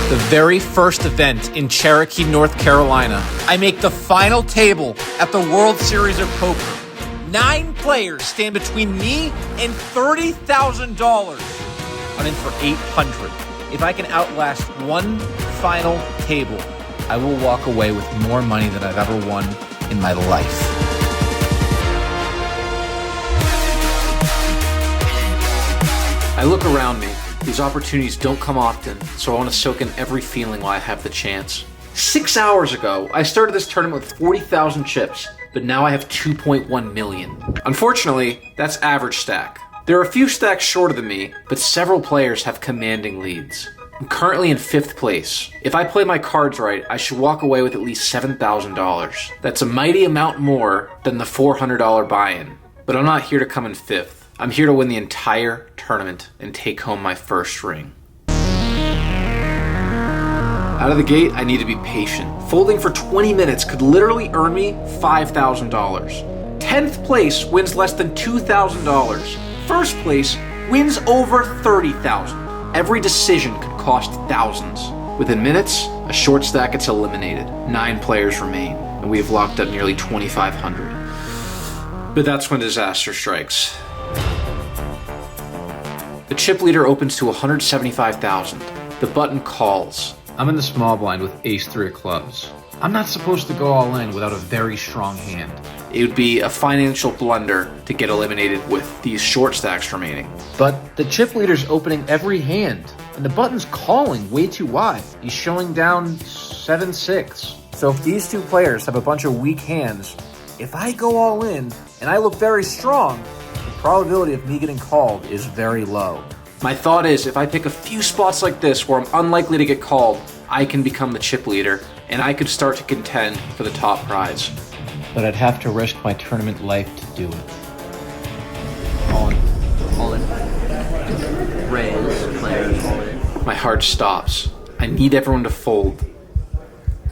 The very first event in Cherokee, North Carolina, I make the final table at the World Series of Poker. 9 players stand between me and $30,000. I'm in for $800. If I can outlast one final table, I will walk away with more money than I've ever won in my life. I look around me. These opportunities don't come often, so I want to soak in every feeling while I have the chance. 6 hours ago, I started this tournament with 40,000 chips, but now I have 2.1 million. Unfortunately, that's average stack. There are a few stacks shorter than me, but several players have commanding leads. I'm currently in 5th place. If I play my cards right, I should walk away with at least $7,000. That's a mighty amount more than the $400 buy-in. But I'm not here to come in 5th. I'm here to win the entire tournament and take home my first ring. Out of the gate, I need to be patient. Folding for 20 minutes could literally earn me $5,000. 10th place wins less than $2,000. First place wins over $30,000. Every decision could cost thousands. Within minutes, a short stack gets eliminated. 9 players remain, and we have locked up nearly 2,500. But that's when disaster strikes. The chip leader opens to 175,000. The button calls. I'm in the small blind with ace-3 of clubs. I'm not supposed to go all in without a very strong hand. It would be a financial blunder to get eliminated with these short stacks remaining. But the chip leader's opening every hand, and the button's calling way too wide. He's showing down 7-6. So if these 2 players have a bunch of weak hands, if I go all in and I look very strong, the probability of me getting called is very low. My thought is, if I pick a few spots like this where I'm unlikely to get called, I can become the chip leader, and I could start to contend for the top prize. But I'd have to risk my tournament life to do it. All in. Raise, players, all in. My heart stops. I need everyone to fold.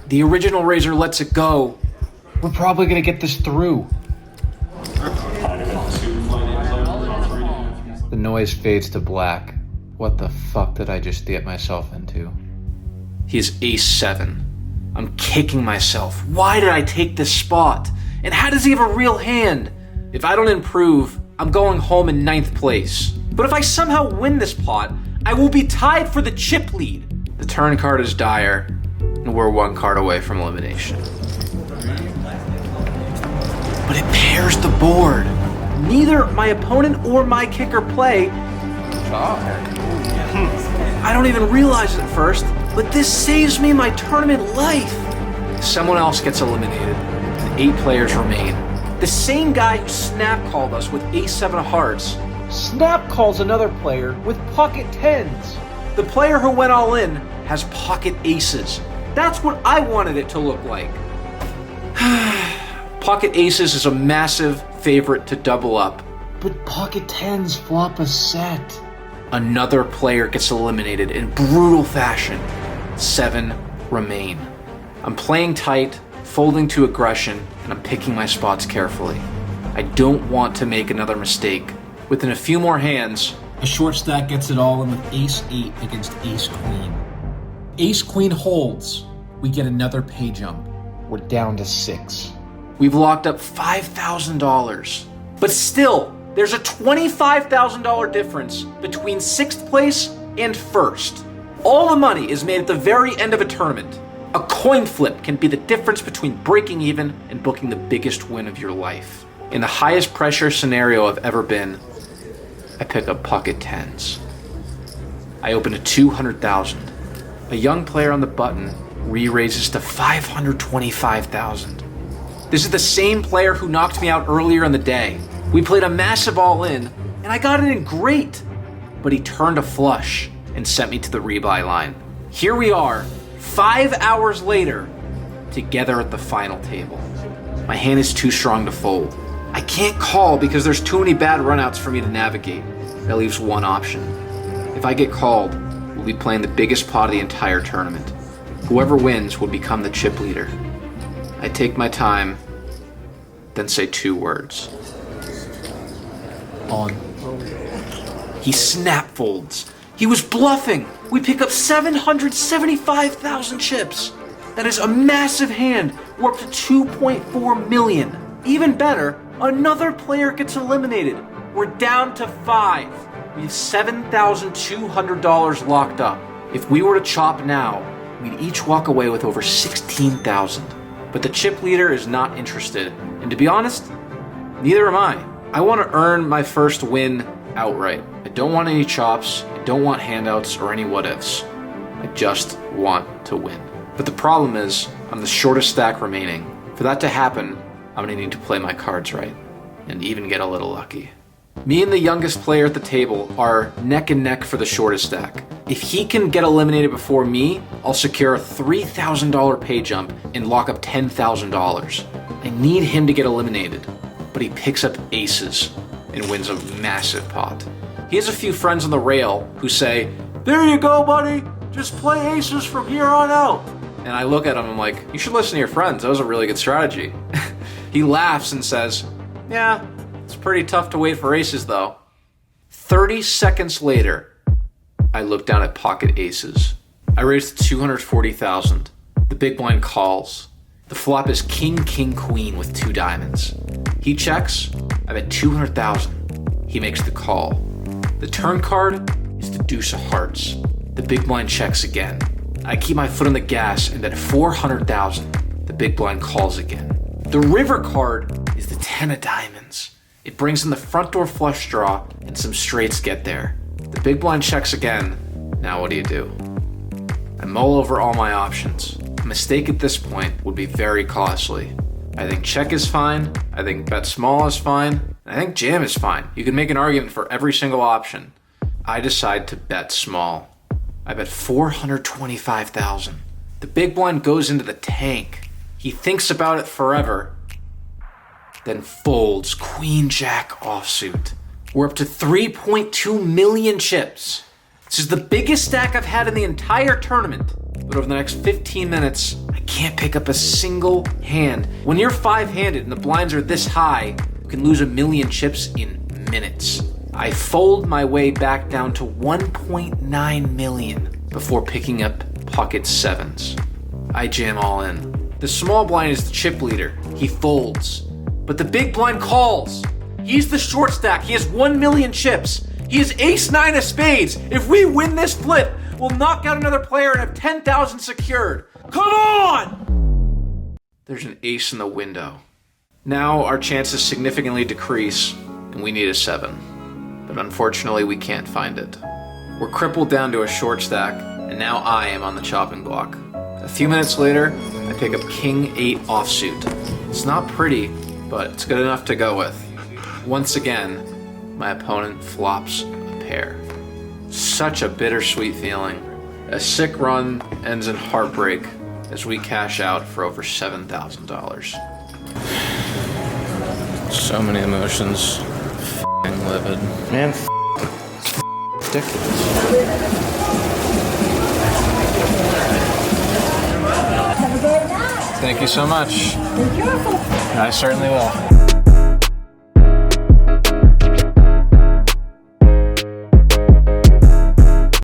The original raiser lets it go. We're probably gonna get this through. The noise fades to black. What the fuck did I just get myself into? He's ace-7. I'm kicking myself. Why did I take this spot? And how does he have a real hand? If I don't improve, I'm going home in 9th place. But if I somehow win this pot, I will be tied for the chip lead. The turn card is dire, and we're 1 card away from elimination. But it pairs the board. Neither my opponent or my kicker play. I don't even realize it at first, but this saves me my tournament life. Someone else gets eliminated, and 8 players remain. The same guy who snap called us with ace-7 of hearts snap calls another player with pocket 10s. The player who went all in has pocket aces. That's what I wanted it to look like. Pocket aces is a massive favorite to double up. But pocket 10s flop a set. Another player gets eliminated in brutal fashion. 7 remain. I'm playing tight, folding to aggression, and I'm picking my spots carefully. I don't want to make another mistake. Within a few more hands, a short stack gets it all in with ace-8 against ace-queen. Ace-queen holds. We get another pay jump. We're down to 6. We've locked up $5,000. But still, there's a $25,000 difference between 6th place and 1st. All the money is made at the very end of a tournament. A coin flip can be the difference between breaking even and booking the biggest win of your life. In the highest pressure scenario I've ever been, I pick up pocket 10s. I open to 200,000. A young player on the button re-raises to 525,000. This is the same player who knocked me out earlier in the day. We played a massive all-in, and I got it in great. But he turned a flush and sent me to the rebuy line. Here we are, 5 hours later, together at the final table. My hand is too strong to fold. I can't call because there's too many bad runouts for me to navigate. That leaves one option. If I get called, we'll be playing the biggest pot of the entire tournament. Whoever wins will become the chip leader. I take my time, then say 2 words. On. He snap folds. He was bluffing. We pick up 775,000 chips. That is a massive hand. We're up to 2.4 million. Even better, another player gets eliminated. We're down to 5. We have $7,200 locked up. If we were to chop now, we'd each walk away with over 16,000. But the chip leader is not interested. And to be honest, neither am I. I want to earn my first win outright. I don't want any chops. I don't want handouts or any what-ifs. I just want to win. But the problem is, I'm the shortest stack remaining. For that to happen, I'm going to need to play my cards right. And even get a little lucky. Me and the youngest player at the table are neck and neck for the shortest stack. If he can get eliminated before me, I'll secure a $3,000 pay jump and lock up $10,000. I need him to get eliminated, but he picks up aces and wins a massive pot. He has a few friends on the rail who say, "There you go, buddy, just play aces from here on out." And I look at him and I'm like, "You should listen to your friends, that was a really good strategy." He laughs and says, "Yeah, it's pretty tough to wait for aces though." 30 seconds later, I look down at pocket aces. I raise to 240,000. The big blind calls. The flop is king, king, queen with 2 diamonds. He checks, I bet 200,000. He makes the call. The turn card is the deuce of hearts. The big blind checks again. I keep my foot on the gas and bet 400,000. The big blind calls again. The river card is the 10 of diamonds. It brings in the front door flush draw and some straights get there. The big blind checks again. Now what do? I mull over all my options. A mistake at this point would be very costly. I think check is fine. I think bet small is fine. And I think jam is fine. You can make an argument for every single option. I decide to bet small. I bet 425,000. The big blind goes into the tank. He thinks about it forever, then folds queen jack offsuit. We're up to 3.2 million chips. This is the biggest stack I've had in the entire tournament. But over the next 15 minutes, I can't pick up a single hand. When you're 5-handed and the blinds are this high, you can lose 1 million chips in minutes. I fold my way back down to 1.9 million before picking up pocket 7s. I jam all in. The small blind is the chip leader. He folds. But the big blind calls. He's the short stack. He has 1 million chips. He has ace-9 of spades. If we win this flip, we'll knock out another player and have 10,000 secured. Come on! There's an ace in the window. Now our chances significantly decrease, and we need a 7. But unfortunately, we can't find it. We're crippled down to a short stack, and now I am on the chopping block. A few minutes later, I pick up king 8 offsuit. It's not pretty, but it's good enough to go with. Once again, my opponent flops a pair. Such a bittersweet feeling. A sick run ends in heartbreak as we cash out for over $7,000. So many emotions. F***ing livid. Man, it's ridiculous. Have a great night. Thank you so much. Be careful. I certainly will.